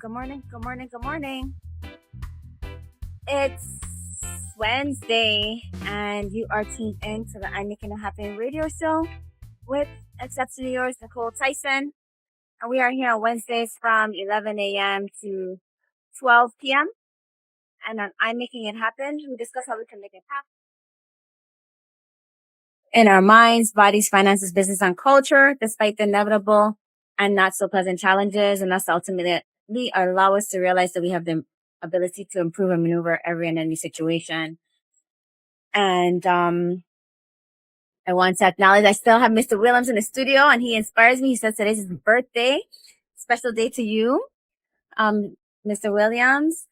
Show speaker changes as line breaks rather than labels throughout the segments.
Good morning, good morning, good morning. It's Wednesday, and you are tuned in to the I'm Making It Happen radio show with exceptionally yours, Nykole Tyson. And we are here on Wednesdays from 11 a.m. to 12 p.m. And on I'm Making It Happen, we discuss how we can make it happen in our minds, bodies, finances, business, and culture, despite the inevitable and not so pleasant challenges. And that's ultimately allow us to realize that we have the ability to improve and maneuver every and any situation. And I want to acknowledge I still have Mr. Williams in the studio, and he inspires me. He says today's his birthday. Special day to you, Mr. Williams.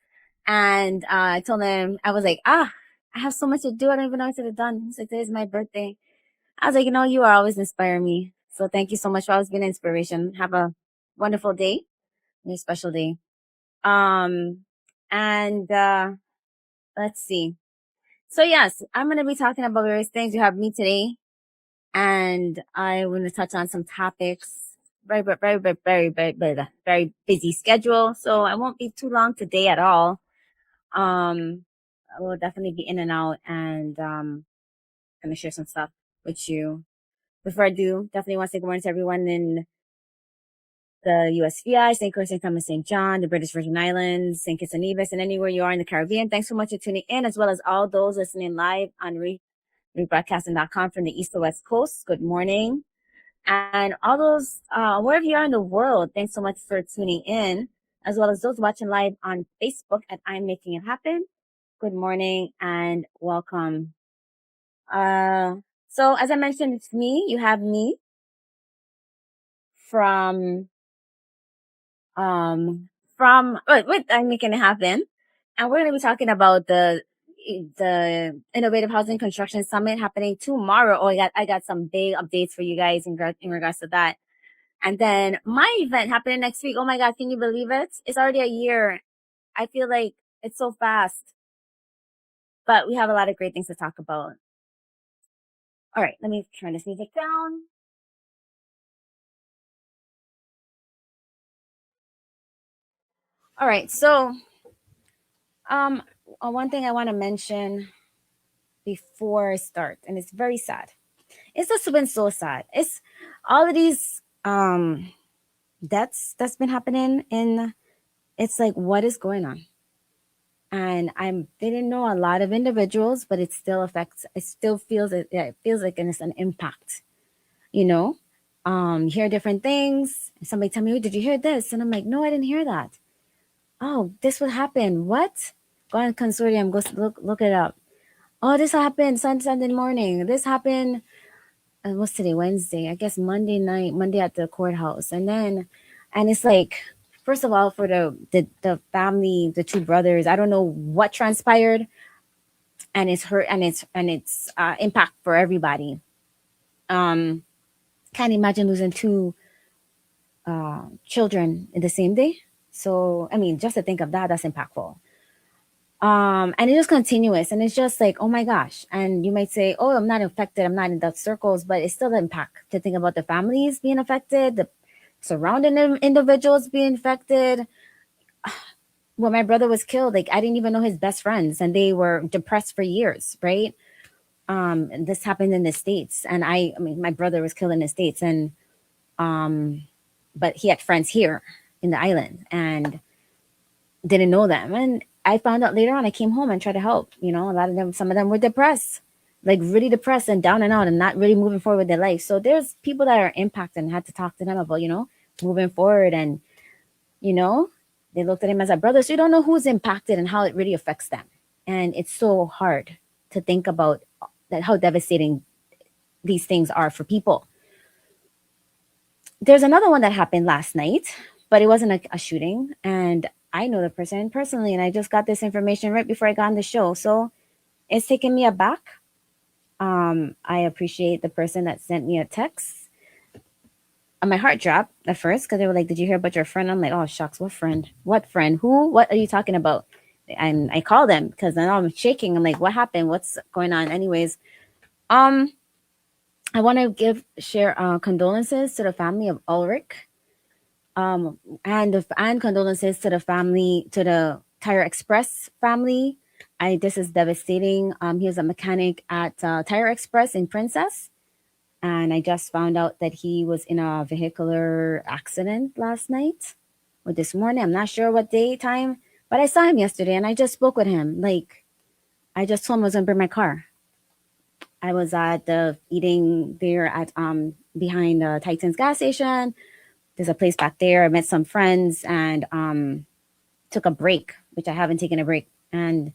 And I told him, I was like, I have so much to do. I don't even know what to have done. He's like, today's my birthday. I was like, you are always inspiring me. So thank you so much for always being an inspiration. Have a wonderful day, a special day. And let's see. So yes, I'm going to be talking about various things. You have me today, and I want to touch on some topics. Very busy schedule. So I won't be too long today at all. I will definitely be in and out, and gonna share some stuff with you. Before I do, definitely want to say good morning to everyone in the USVI, St. Croix, St. Thomas, St. John, the British Virgin Islands, St. Kitts and Nevis, and anywhere you are in the Caribbean. Thanks so much for tuning in, as well as all those listening live on rebroadcasting.com from the East to West Coast. Good morning. And all those, wherever you are in the world, thanks so much for tuning in, as well as those watching live on Facebook at I'm Making It Happen. Good morning and welcome. So as I mentioned, it's me. You have me from with I'm Making It Happen, and we're going to be talking about the Innovative Housing Construction Summit happening tomorrow. Oh, I got some big updates for you guys in regards to that. And then my event happening next week. Oh my God, can you believe it? It's already a year. I feel like it's so fast, but we have a lot of great things to talk about. All right, let me turn this music down. All right, so one thing I want to mention before I start, and it's very sad. It's just been so sad. It's all of these deaths that's been happening, and it's like, what is going on? And I didn't know a lot of individuals, but it still affects. It still feels it feels like it's an impact. You hear different things. Somebody tell me, oh, "Did you hear this?" And I'm like, "No, I didn't hear that." Oh, this would happen. What? Go on consortium. Go look it up. Oh, this happened Sunday morning. This happened. What's today? Wednesday. I guess Monday night. Monday at the courthouse, and it's like, first of all, for the family, the two brothers, I don't know what transpired, and it's hurt, and it's impact for everybody. Can't imagine losing two children in the same day. So I mean, just to think of that, that's impactful. And it's just continuous, and it's just like, oh my gosh. And you might say, oh, I'm not affected, I'm not in that circles, but it's still impact to think about the families being affected, the surrounding individuals being affected. When my brother was killed, like, I didn't even know his best friends, and they were depressed for years, right? And this happened in the States, and I mean, my brother was killed in the States, and but he had friends here in the island and didn't know them. And I found out later on. I came home and tried to help. A lot of them, some of them were depressed, like really depressed and down and out, and not really moving forward with their life. So there's people that are impacted, and had to talk to them about, moving forward. And, they looked at him as a brother. So you don't know who's impacted and how it really affects them. And it's so hard to think about that, how devastating these things are for people. There's another one that happened last night, but it wasn't a shooting. And I know the person personally, and I just got this information right before I got on the show. So it's taken me aback. I appreciate the person that sent me a text. My heart dropped at first because they were like, "Did you hear about your friend?" I'm like, "Oh, shucks, what friend? What friend? Who? What are you talking about?" And I called them because now I'm shaking. I'm like, "What happened? What's going on?" Anyways, I want to share condolences to the family of Ulrich. And condolences to the family, to the Tire Express family. This is devastating. He was a mechanic at Tire Express in Princess, and I just found out that he was in a vehicular accident last night or this morning. I'm not sure what day time, but I saw him yesterday, and I just spoke with him. Like, I just told him I was gonna bring my car. I was at the eating there at behind Titan's gas station. There's a place back there. I met some friends and took a break, which I haven't taken a break. And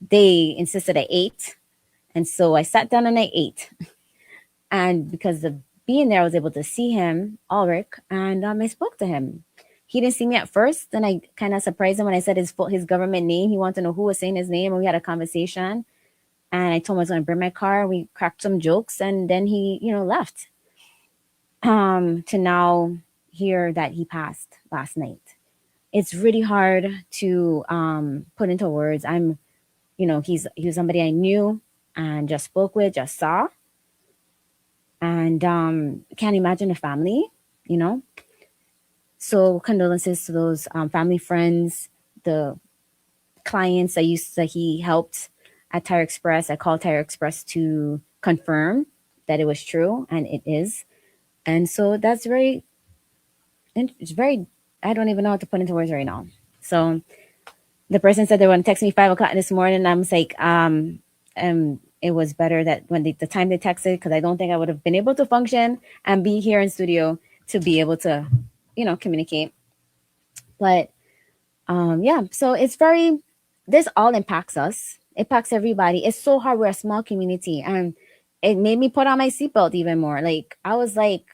they insisted I ate. And so I sat down and I ate. And because of being there, I was able to see him, Ulrich, and I spoke to him. He didn't see me at first. Then I kind of surprised him when I said his government name. He wanted to know who was saying his name. And we had a conversation. And I told him I was going to bring my car. We cracked some jokes. And then he, left. To now hear that he passed last night. It's really hard to put into words. He's somebody I knew and just spoke with, just saw, and can't imagine the family, you know. So condolences to those family, friends, the clients that he helped at Tire Express. I called Tire Express to confirm that it was true, and it is. And so that's it's very, I don't even know how to put into words right now. So the person said they want to text me 5 o'clock this morning. And I was like, it was better that when the time they texted, because I don't think I would have been able to function and be here in studio to be able to, communicate. But yeah, so this all impacts us. It impacts everybody. It's so hard. We're a small community, and it made me put on my seatbelt even more. Like, I was like,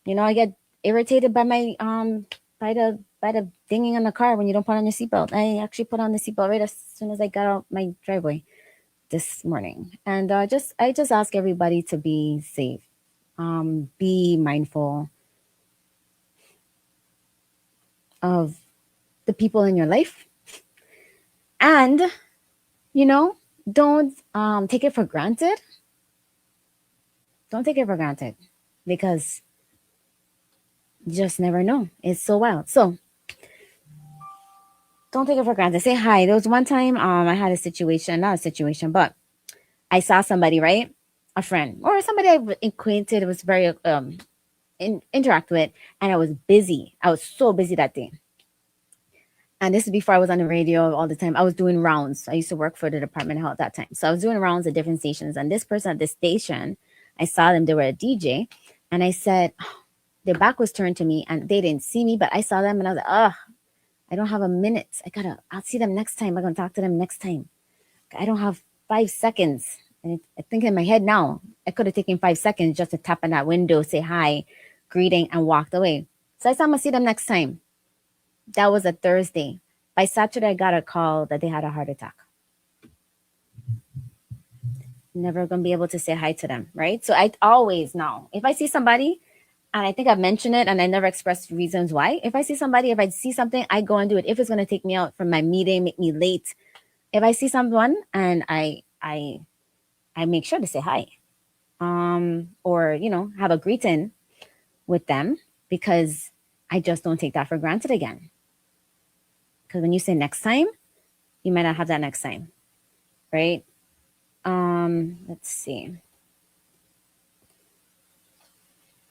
I get irritated by my by the dinging on the car when you don't put on your seatbelt. I actually put on the seatbelt right as soon as I got out my driveway this morning. And I just ask everybody to be safe, be mindful of the people in your life, and don't take it for granted. Don't take it for granted, because you just never know. It's so wild. So don't take it for granted. Say hi. There was one time I had a situation, not a situation, but I saw somebody, right? A friend or somebody I acquainted, was very interact with, and I was busy. I was so busy that day. And this is before I was on the radio all the time. I was doing rounds. I used to work for the Department of Health at that time. So I was doing rounds at different stations. And this person at this station, I saw them, they were a DJ. And I said, their back was turned to me and they didn't see me, but I saw them and I was like, I don't have a minute. I'll see them next time. I'm going to talk to them next time. I don't have 5 seconds. And I think in my head now, I could have taken 5 seconds just to tap on that window, say hi, greeting, and walked away. So I said, I'm going to see them next time. That was a Thursday. By Saturday, I got a call that they had a heart attack. Never going to be able to say hi to them, right? So I always know, if I see somebody, and I think I've mentioned it and I never expressed reasons why. If I see something, I go and do it. If it's going to take me out from my meeting, make me late. If I see someone and I make sure to say hi, or, have a greeting with them, because I just don't take that for granted again. Because when you say next time, you might not have that next time, right? Let's see.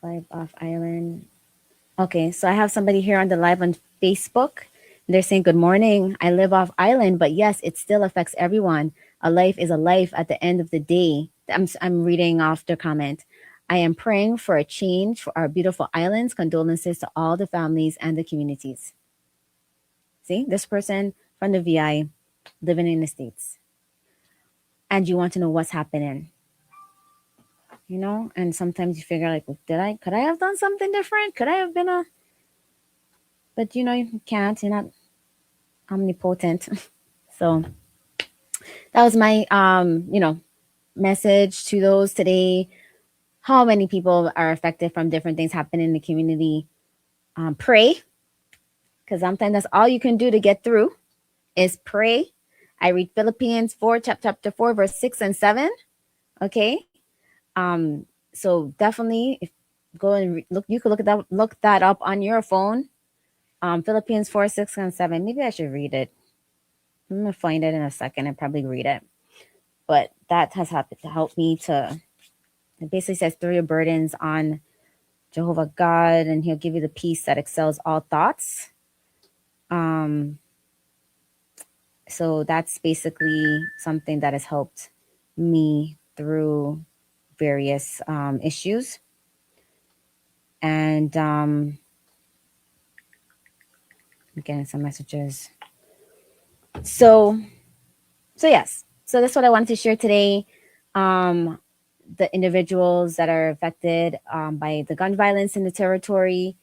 Live off island. Okay, so I have somebody here on the live on Facebook. They're saying, good morning. I live off island, but yes, it still affects everyone. A life is a life at the end of the day. I'm reading off the comment. I am praying for a change for our beautiful islands. Condolences to all the families and the communities. See, this person from the VI living in the States. And you want to know what's happening. And sometimes you figure like, could I have done something different? Could I have been but you can't, you're not omnipotent. So that was my, message to those today. How many people are affected from different things happening in the community? Pray, because sometimes that's all you can do to get through is pray. I read Philippians 4, chapter 4, verse 6 and 7. Okay. So definitely, Go and look. You could look that up on your phone. Philippines 4617. Maybe I should read it. I'm gonna find it in a second and probably read it. But that has happened to help me to. It basically says throw your burdens on Jehovah God, and He'll give you the peace that excels all thoughts. Um, so that's basically something that has helped me through various issues. And I'm getting some messages. So yes. So that's what I wanted to share today. Um, the individuals that are affected by the gun violence in the territory.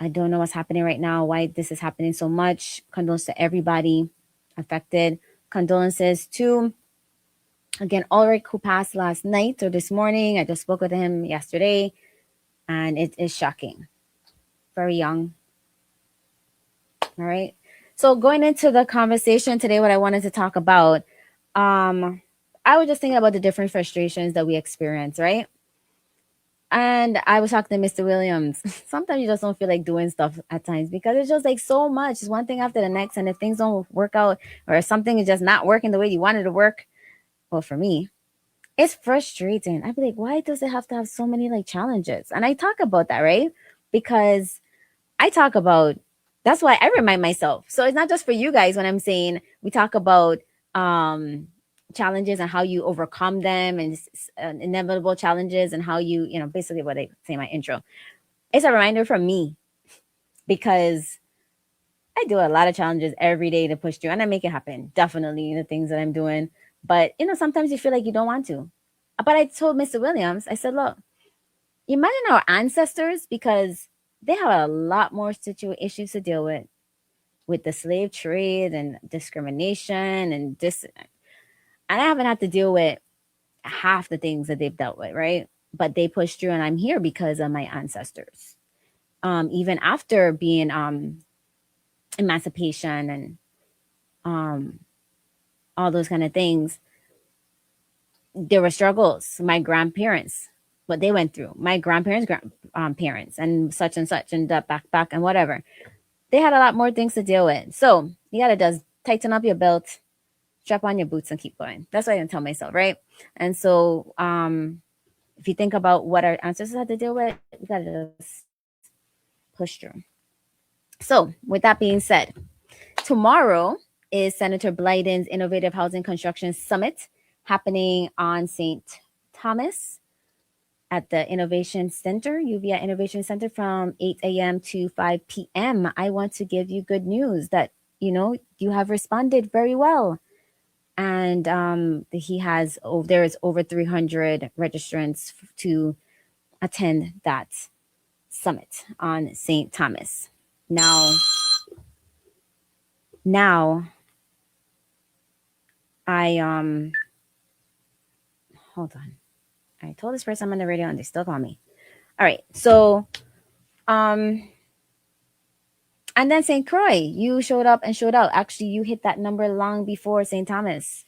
I don't know what's happening right now, why this is happening so much. Condolences to everybody affected. Condolences to, again, Ulrich, who passed last night or this morning. I just spoke with him yesterday, and it is shocking. Very young. All right. So going into the conversation today, what I wanted to talk about, I was just thinking about the different frustrations that we experience, right? And I was talking to Mr. Williams. Sometimes you just don't feel like doing stuff at times because it's just like so much. It's one thing after the next. And if things don't work out or if something is just not working the way you wanted to work, well, for me, it's frustrating. I'd be like, why does it have to have so many like challenges? And I talk about that, right? Because I talk about, that's why I remind myself. So it's not just for you guys when I'm saying we talk about challenges and how you overcome them and inevitable challenges and how you know, basically what I say in my intro. It's a reminder from me because I do a lot of challenges every day to push through and I make it happen. Definitely the things that I'm doing. But, you know, sometimes you feel like you don't want to. But I told Mr. Williams, I said, look, imagine our ancestors because they have a lot more issues to deal with the slave trade and discrimination and this. And I haven't had to deal with half the things that they've dealt with, right? But they pushed through, and I'm here because of my ancestors. Even after being emancipation and all those kind of things, there were struggles. My grandparents, what they went through, my grandparents' parents, and such and that back and whatever. They had a lot more things to deal with. So you gotta just tighten up your belt, strap on your boots, and keep going. That's what I tell myself, right? And so if you think about what our ancestors had to deal with, we gotta just push through. So with that being said, tomorrow is Senator Blyden's Innovative Housing Construction Summit happening on St. Thomas at the Innovation Center, UVI Innovation Center, from 8 a.m. to 5 p.m. I want to give you good news that, you know, you have responded very well. And there is over 300 registrants to attend that summit on St. Thomas. Now I hold on. I told this person I'm on the radio and they still call me. All right. So and then St. Croix, you showed up and showed out. Actually, you hit that number long before St. Thomas.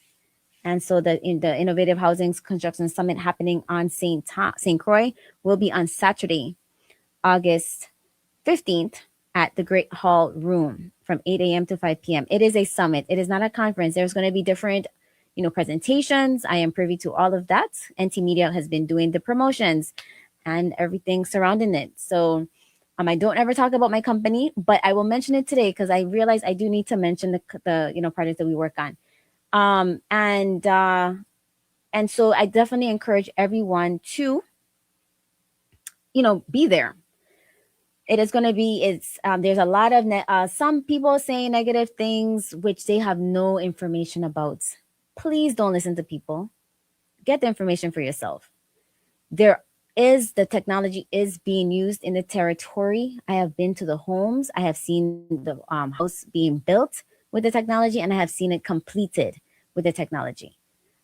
And so the Innovative Housing Construction Summit happening on St. Croix will be on Saturday, August 15th at the Great Hall Room from 8 a.m. to 5 p.m. It is a summit. It is not a conference. There's going to be different, you know, presentations. I am privy to all of that. NT Media has been doing the promotions and everything surrounding it. So I don't ever talk about my company, but I will mention it today because I realize I do need to mention the you know, projects that we work on. And so I definitely encourage everyone to, you know, be there. It is going to be, there's a lot of, some people saying negative things, which they have no information about. Please don't listen to people. Get the information for yourself. The technology is being used in the territory. I have been to the homes. I have seen the house being built with the technology, and I have seen it completed with the technology.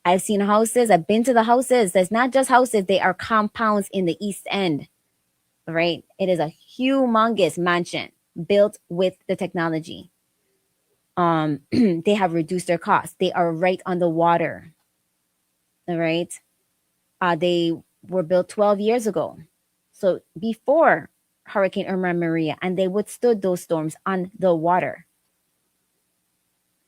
I've seen houses. I've been to the houses. There's not just houses. They are compounds in the East End, right? It is a humongous mansion built with the technology. They have reduced their costs. They are right on the water, all right? They were built 12 years ago. So before Hurricane Irma and Maria, and they withstood those storms on the water.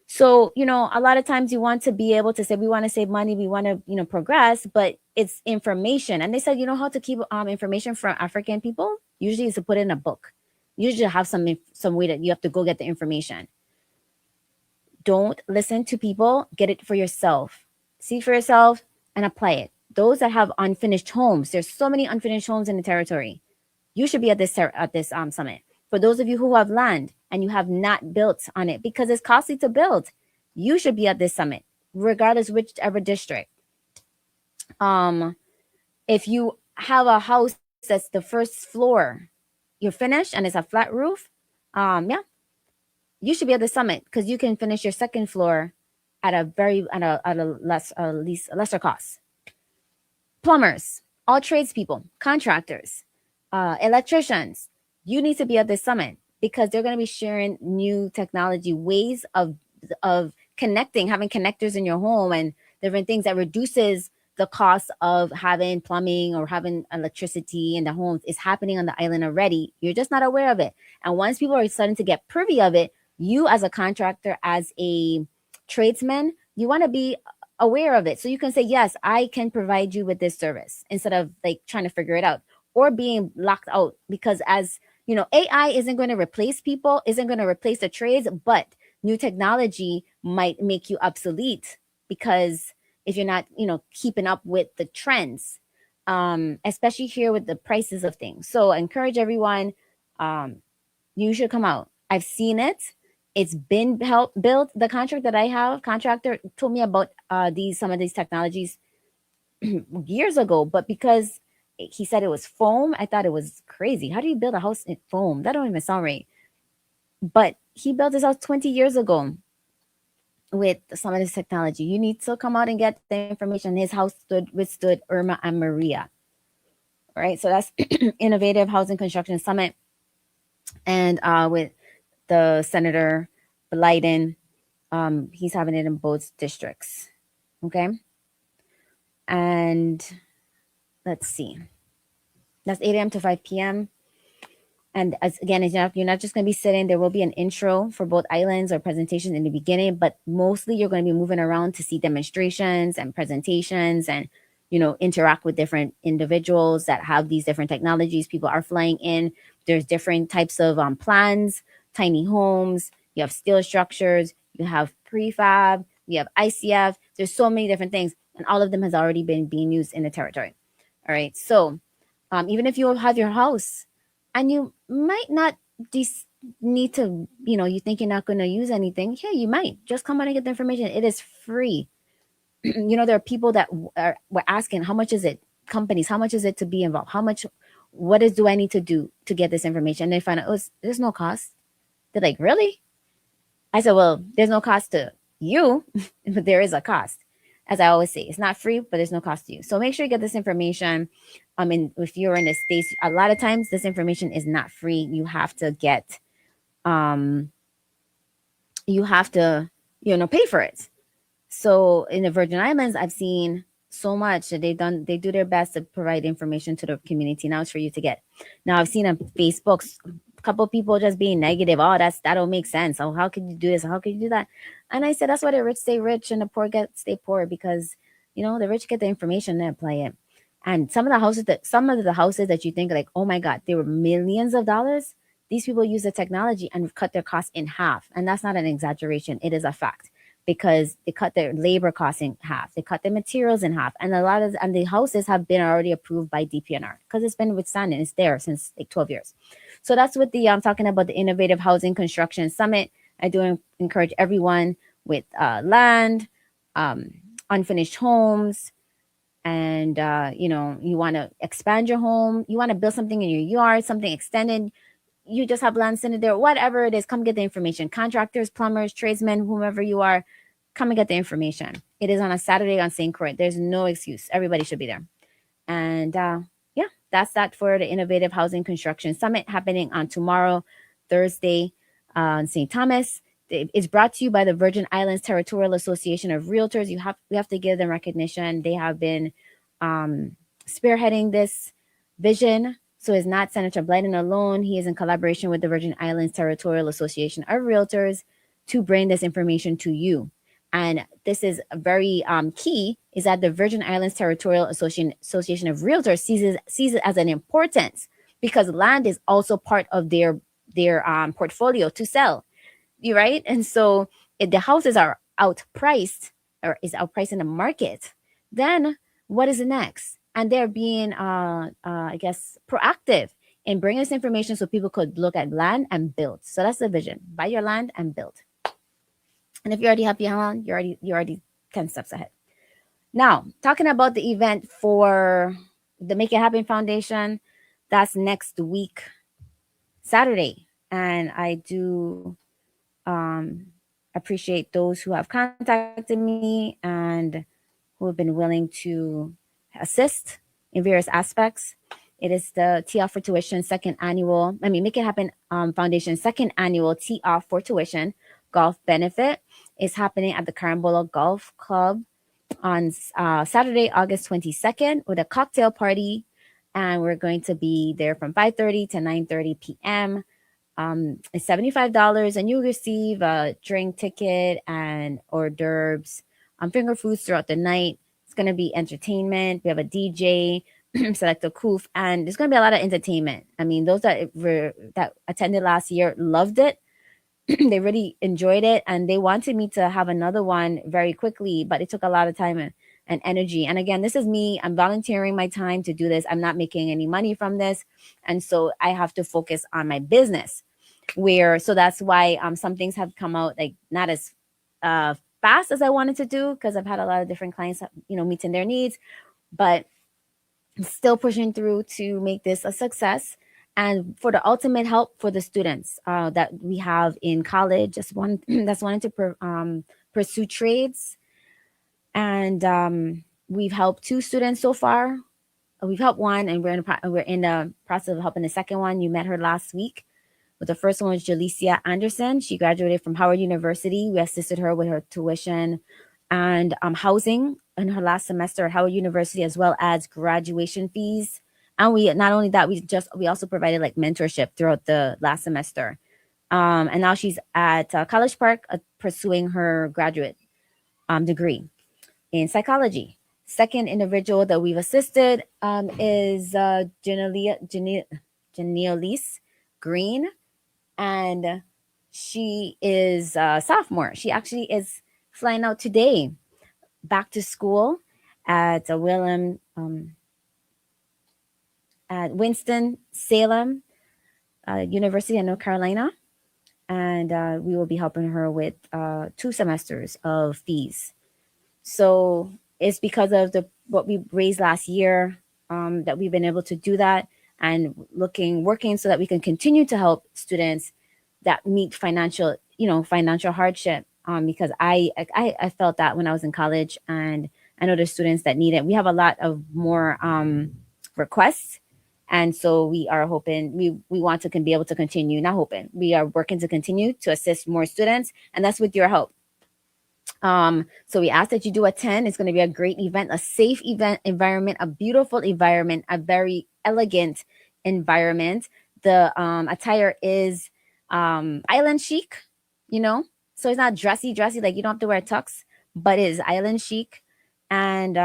So, a lot of times you want to be able to say, we want to save money, we want to, progress, but it's information. And they said, how to keep information from African people? Usually is to put it in a book. Usually have some way that you have to go get the information. Don't listen to people, get it for yourself. See for yourself and apply it. Those that have unfinished homes, there's so many unfinished homes in the territory. You should be at this summit. For those of you who have land and you have not built on it because it's costly to build, you should be at this summit, regardless whichever district. If you have a house that's the first floor, you're finished and it's a flat roof, yeah, you should be at the summit because you can finish your second floor at a lesser cost. Plumbers, all tradespeople, contractors, electricians, you need to be at this summit because they're going to be sharing new technology, ways of connecting, having connectors in your home and different things that reduces the cost of having plumbing or having electricity in the homes. Is happening on the island already. You're just not aware of it. And once people are starting to get privy of it, you as a contractor, as a tradesman, you want to be aware of it. So you can say, yes, I can provide you with this service instead of like trying to figure it out or being locked out. Because as AI isn't going to replace people, isn't going to replace the trades, but new technology might make you obsolete because if you're not, keeping up with the trends, especially here with the prices of things. So I encourage everyone, you should come out. I've seen it. It's been built. The contractor told me about some of these technologies years ago, but because he said it was foam, I thought it was crazy. How do you build a house in foam? That don't even sound right. But he built his house 20 years ago with some of this technology. You need to come out and get the information. His house withstood Irma and Maria. All right, so that's Innovative Housing Construction Summit, and with the Senator Blyden, he's having it in both districts. Okay, and let's see, that's 8 a.m. to 5 p.m. And again, you're not just going to be sitting. There will be an intro for both islands or presentation in the beginning, but mostly you're going to be moving around to see demonstrations and presentations and, interact with different individuals that have these different technologies. People are flying in. There's different types of plans, tiny homes. You have steel structures. You have prefab. You have ICF. There's so many different things, and all of them has already been being used in the territory. All right. So even if you have your house, and you might not need to, you think you're not going to use anything. Yeah, you might. Just come out and get the information. It is free. There are people that were asking, how much is it? Companies, how much is it to be involved? Do I need to do to get this information? And they find out, there's no cost. They're like, really? I said, well, there's no cost to you, but there is a cost. As I always say, it's not free, but there's no cost to you. So make sure you get this information. If you're in the States, a lot of times this information is not free. You have to get, pay for it. So in the Virgin Islands, I've seen so much that they do their best to provide information to the community. Now it's for you to get. Now I've seen on Facebook a couple of people just being negative. Oh, that don't make sense. Oh, how could you do this? How could you do that? And I said, that's why the rich stay rich and the poor stay poor, because the rich get the information and apply it. And some of the houses that you think like, oh my God, they were millions of dollars. These people use the technology and cut their costs in half. And that's not an exaggeration. It is a fact, because they cut their labor costs in half. They cut their materials in half. And the houses have been already approved by DPNR because it's been withstanding. It's there since like 12 years. So that's what I'm talking about, the Innovative Housing Construction Summit. I do encourage everyone with land, unfinished homes, and you want to expand your home, you want to build something in your yard, something extended, you just have land sitting there, whatever it is, come get the information. Contractors, plumbers, tradesmen, whomever you are, come and get the information. It is on a Saturday on St. Croix. There's no excuse. Everybody should be there. And that's that for the Innovative Housing Construction Summit happening on tomorrow, Thursday, in St. Thomas. It's brought to you by the Virgin Islands Territorial Association of Realtors. We have to give them recognition. They have been spearheading this vision. So it's not Senator Biden alone. He is in collaboration with the Virgin Islands Territorial Association of Realtors to bring this information to you. And this is very key, is that the Virgin Islands Territorial Association of Realtors sees it as an importance, because land is also part of their portfolio to sell. You right? And so if the houses are outpriced, or is outpriced in the market, then what is the next? And they're being, I guess, proactive in bringing this information so people could look at land and build. So that's the vision: buy your land and build. And if you already have your land, you're already 10 steps ahead. Now, talking about the event for the Make It Happen Foundation, that's next week, Saturday, and I do um, appreciate those who have contacted me and who have been willing to assist in various aspects. It is the Tee Off for Tuition second annual, Make It Happen Foundation second annual Tee Off for Tuition golf benefit. Is happening at the Carambola Golf Club on Saturday, August 22nd, with a cocktail party. And we're going to be there from 5:30 to 9:30 p.m. It's $75, and you receive a drink ticket and hors d'oeuvres, finger foods throughout the night. It's going to be entertainment. We have a DJ, select a coof, and there's going to be a lot of entertainment. I mean, those that attended last year loved it. They really enjoyed it, and they wanted me to have another one very quickly, but it took a lot of time and energy. And again, this is me. I'm volunteering my time to do this. I'm not making any money from this. And so I have to focus on my business, so that's why some things have come out like not as fast as I wanted to do, because I've had a lot of different clients, meeting their needs, but I'm still pushing through to make this a success. And for the ultimate help for the students that we have in college, just one that's wanting to pursue trades. And we've helped 2 students so far. We've helped one, and we're in the process of helping the second one. You met her last week. But the first one was Jalicia Anderson. She graduated from Howard University. We assisted her with her tuition and housing in her last semester at Howard University, as well as graduation fees. And we not only that, we also provided like mentorship throughout the last semester. And now she's at College Park pursuing her graduate degree in psychology. Second individual that we've assisted is Janelise Green, and she is a sophomore. She actually is flying out today back to school at at Winston-Salem University in North Carolina, and we will be helping her with 2 semesters of fees. So it's because of what we raised last year that we've been able to do that, and working so that we can continue to help students that meet financial hardship. Because I felt that when I was in college, and I know there's students that need it. We have a lot of more requests, and so we are hoping we want to be able to continue. Not hoping, we are working to continue to assist more students, and that's with your help. So we ask that you do attend. It's going to be a great event, a safe event environment, a beautiful environment, a very elegant environment. The attire is island chic, so it's not dressy, like you don't have to wear tux, but it is island chic. And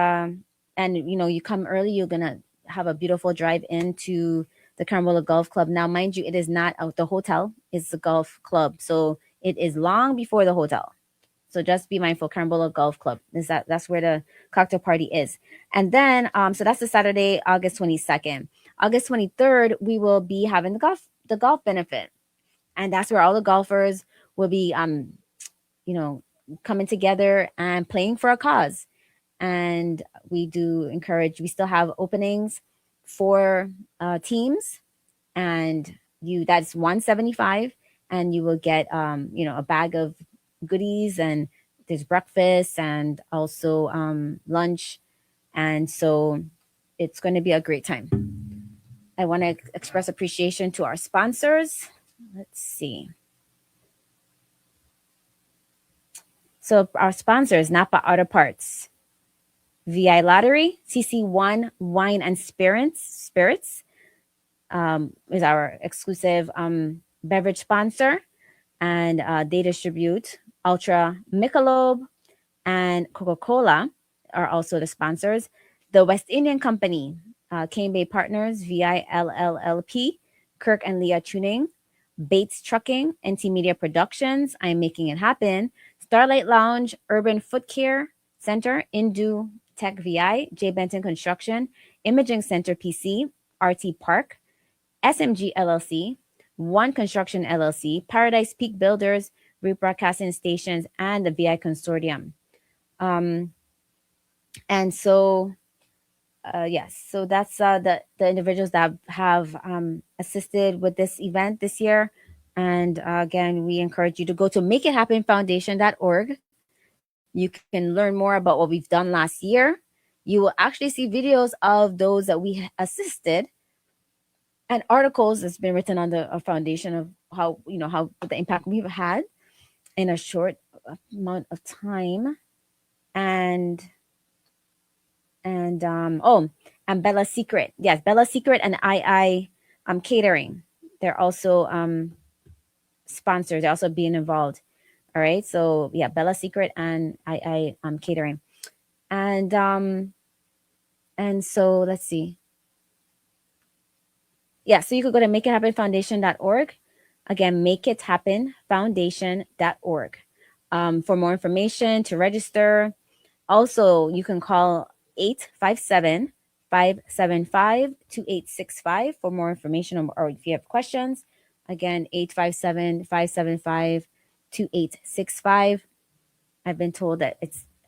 you come early, you're gonna have a beautiful drive into the Carambola Golf Club. Now, mind you, it is not the hotel; it's the golf club, so it is long before the hotel. So just be mindful. Carambola Golf Club that's where the cocktail party is. And then so that's the Saturday, August 22nd. August 23rd, we will be having the golf benefit. And that's where all the golfers will be coming together and playing for a cause. And we still have openings for teams, and that's $175, and you will get a bag of goodies, and there's breakfast and also lunch, and so it's going to be a great time. I want to express appreciation to our sponsors. Let's see. So our sponsors: Napa Auto Parts, VI Lottery, CC1 Wine and Spirits, is our exclusive beverage sponsor, and they distribute Ultra Michelob and Coca-Cola are also the sponsors. The West Indian Company, Cane Bay Partners, VI LLLP, Kirk and Leah Tuning, Bates Trucking, NT Media Productions, I'm Making It Happen, Starlight Lounge, Urban Foot Care Center, Indu Tech VI, J. Benton Construction, Imaging Center PC, RT Park, SMG LLC, One Construction LLC, Paradise Peak Builders, Rebroadcasting Stations, and the VI Consortium. Um, and so, yes, so that's the individuals that have assisted with this event this year. And again, we encourage you to go to makeithappenfoundation.org. You can learn more about what we've done last year. You will actually see videos of those that we assisted, and articles that's been written on the foundation of how, how the impact we've had in a short amount of time. And Bella Secret. Yes, Bella Secret and I Catering. They're also sponsors. They're also being involved. All right. So yeah, Bella Secret and I Catering. And so let's see. Yeah, so you could go to makeithappenfoundation.org. Again, makeithappenfoundation.org. For more information, to register. Also, you can call 857-575-2865 for more information, or if you have questions. Again, 857-575-2865. I've been told that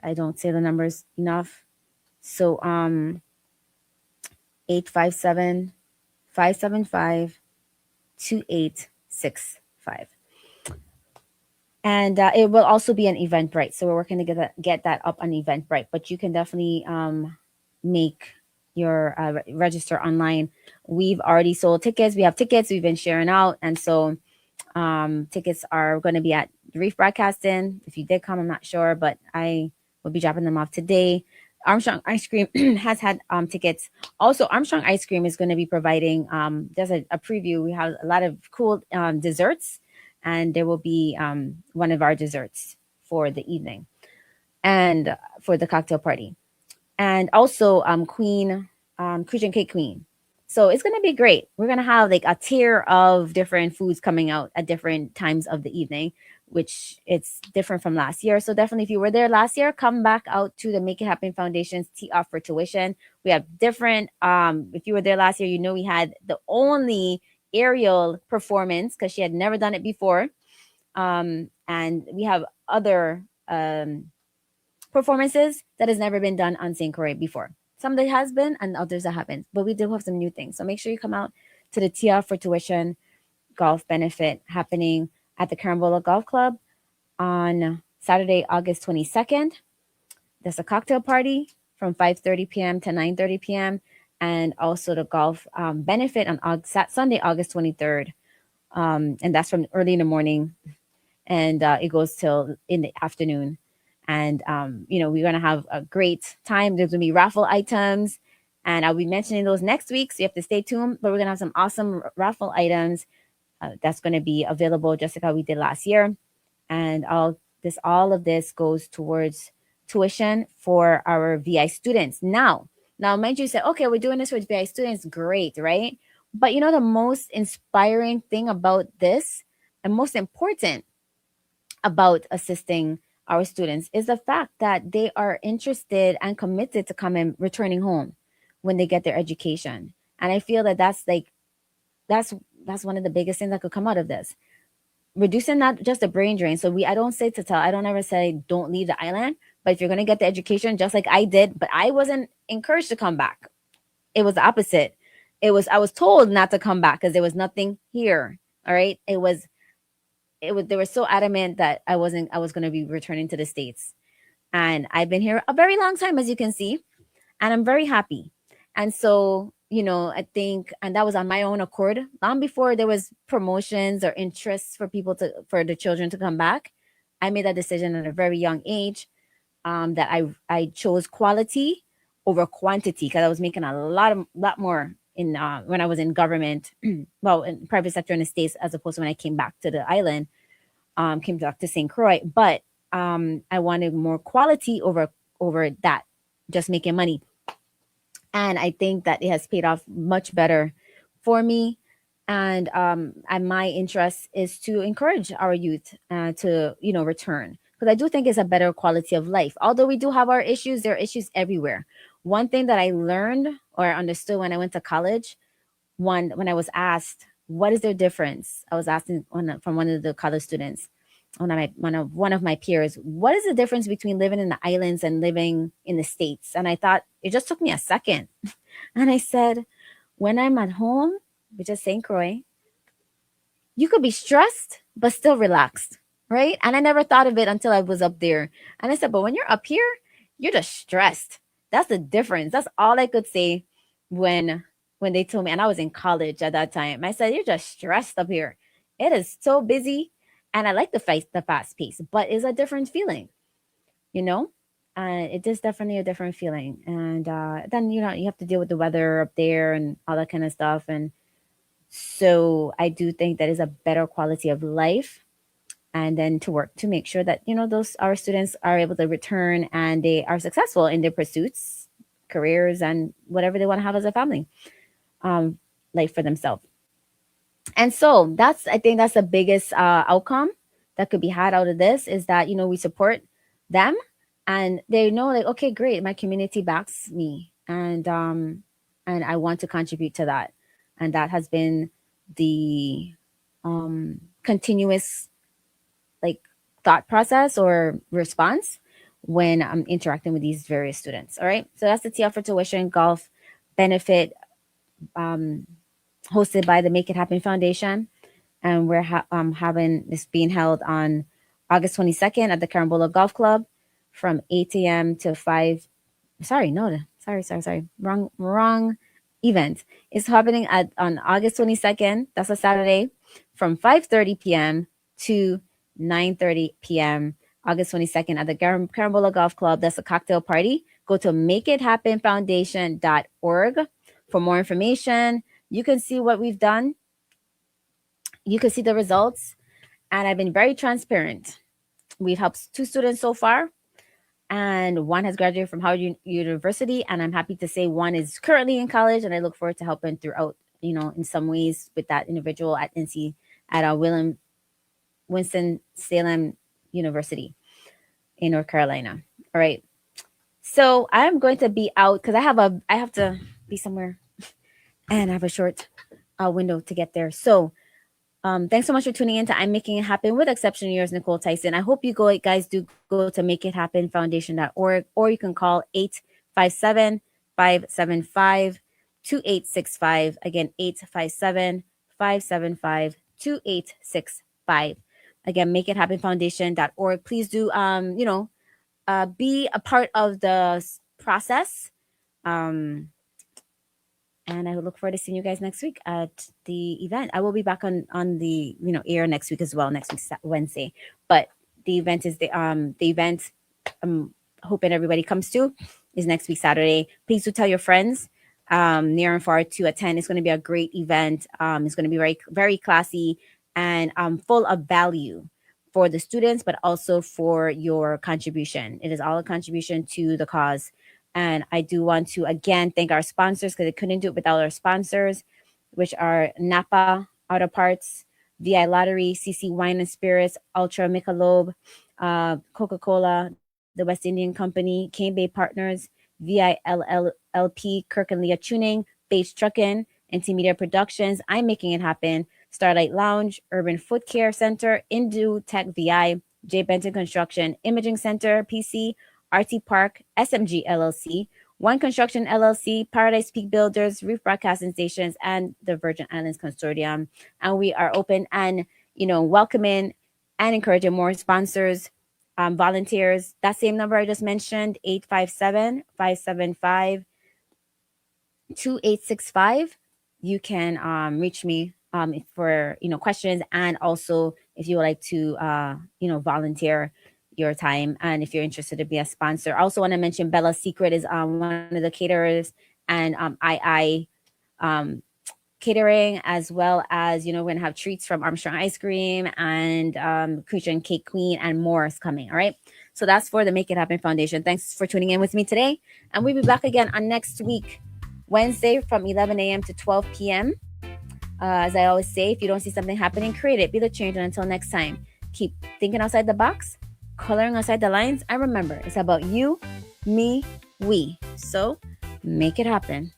I don't say the numbers enough. So 857-575-2865. And it will also be an Eventbrite. So we're working to get that up on Eventbrite. But you can definitely make your register online. We've already sold tickets. We have tickets we've been sharing out. And so tickets are going to be at Reef Broadcasting. If you did come, I'm not sure, but I will be dropping them off today. Armstrong Ice Cream has had tickets. Also, Armstrong Ice Cream is going to be providing, there's a preview. We have a lot of cool desserts, and there will be one of our desserts for the evening and for the cocktail party. And also Queen, Christian Cake Queen. So it's going to be great. We're going to have like a tier of different foods coming out at different times of the evening, which it's different from last year. So definitely, if you were there last year, come back out to the Make It Happen Foundation's Tea Off for Tuition. We have different, if you were there last year, we had the only aerial performance because she had never done it before. And we have other performances that has never been done on St. Croix before. Some that has been and others that haven't, but we do have some new things. So make sure you come out to the Tia for Tuition golf benefit happening at the Carambola Golf Club on Saturday, August 22nd. There's a cocktail party from 5:30 p.m. to 9:30 p.m. and also the golf benefit on Sunday, August 23rd. And that's from early in the morning, and it goes till in the afternoon. And, we're going to have a great time. There's going to be raffle items, and I'll be mentioning those next week. So you have to stay tuned, but we're going to have some awesome raffle items that's going to be available just like how we did last year. And all of this goes towards tuition for our VI students. Now, mind you, say, okay, we're doing this with VI students. Great, right? But the most inspiring thing about this, and most important about assisting our students, is the fact that they are interested and committed to come returning home when they get their education. And I feel that that's one of the biggest things that could come out of this. Reducing not just the brain drain. So I don't ever say don't leave the island, but if you're going to get the education, just like I did, but I wasn't encouraged to come back. It was the opposite. I was told not to come back because there was nothing here. All right. They were so adamant that I was going to be returning to the States. And I've been here a very long time, as you can see, and I'm very happy. And so, I think, and that was on my own accord, long before there was promotions or interests for the children to come back. I made that decision at a very young age, that I chose quality over quantity, because I was making a lot more in when I was in government, well, in private sector in the States, as opposed to when I came back to the island, came back to St. Croix. But I wanted more quality over that, just making money. And I think that it has paid off much better for me. And my interest is to encourage our youth to return, because I do think it's a better quality of life. Although we do have our issues, there are issues everywhere. One thing that I learned or understood when I went to college, when I was asked what is their difference, I was asking from one of the college students, one of my peers, what is the difference between living in the islands and living in the States? And I thought, it just took me a second. And I said, when I'm at home, which is St. Croix, you could be stressed but still relaxed, right? And I never thought of it until I was up there. And I said, but when you're up here, you're just stressed. That's the difference. That's all I could say when they told me. And I was in college at that time. I said, you're just stressed up here. It is so busy. And I like the fast pace, but it's a different feeling, you know? It is definitely a different feeling. And then, you have to deal with the weather up there and all that kind of stuff. And so I do think that is a better quality of life. And then to work to make sure that, those our students are able to return and they are successful in their pursuits, careers, and whatever they want to have as a family, life for themselves. And so I think that's the biggest outcome that could be had out of this, is that, we support them and they know, like, okay, great, my community backs me, and I want to contribute to that. And that has been the continuous, like, thought process or response when I'm interacting with these various students. All right. So that's the TL for Tuition Golf benefit, hosted by the Make It Happen Foundation. And we're having this being held on August 22nd at the Carambola Golf Club from 8 a.m. to 5. Sorry, no, sorry. Wrong event. It's happening on August 22nd. That's a Saturday, from 5:30 p.m. to 9:30 p.m. August 22nd at the Carambola Golf Club. That's a cocktail party. Go to makeithappenfoundation.org for more information. You can see what we've done. You can see the results. And I've been very transparent. We've helped 2 students so far, and one has graduated from Howard University. And I'm happy to say one is currently in college, and I look forward to helping throughout, in some ways with that individual at Winston-Salem University in North Carolina. All right. So I'm going to be out because I have to be somewhere, and I have a short window to get there. So thanks so much for tuning in to I'm Making It Happen with Exceptional Yours, Nykole Tyson. I hope you guys do go to makeithappenfoundation.org, or you can call 857-575-2865. Again, 857-575-2865. Again, makeithappenfoundation.org. Please do, be a part of the process. And I look forward to seeing you guys next week at the event. I will be back on the air next week as well. Next week Wednesday, but the event is the event I'm hoping everybody comes to is next week Saturday. Please do tell your friends near and far to attend. It's going to be a great event. It's going to be very, very classy and full of value for the students, but also for your contribution. It is all a contribution to the cause. And I do want to, again, thank our sponsors, because I couldn't do it without our sponsors, which are Napa Auto Parts, VI Lottery, CC Wine and Spirits, Ultra Michelob, Coca-Cola, the West Indian Company, Cane Bay Partners, VILLP, Kirk and Leah Tuning, Bates Truckin', NT Media Productions, I'm Making It Happen, Starlight Lounge, Urban Foot Care Center, Indu Tech VI, J. Benton Construction, Imaging Center, PC, RT Park, SMG LLC, One Construction LLC, Paradise Peak Builders, Reef Broadcasting Stations, and the Virgin Islands Consortium. And we are open and, welcoming and encouraging more sponsors, volunteers. That same number I just mentioned, 857-575-2865. You can reach me for, questions, and also if you would like to, volunteer your time, and if you're interested to be a sponsor. I also want to mention Bella's Secret is one of the caterers, and catering, as well as, we're going to have treats from Armstrong Ice Cream and Creature and Cake Queen and more is coming. All right. So that's for the Make It Happen Foundation. Thanks for tuning in with me today. And we'll be back again on next week, Wednesday from 11 a.m. to 12 p.m. As I always say, if you don't see something happening, create it. Be the change. And until next time, keep thinking outside the box, coloring outside the lines. And remember, it's about you, me, we. So make it happen.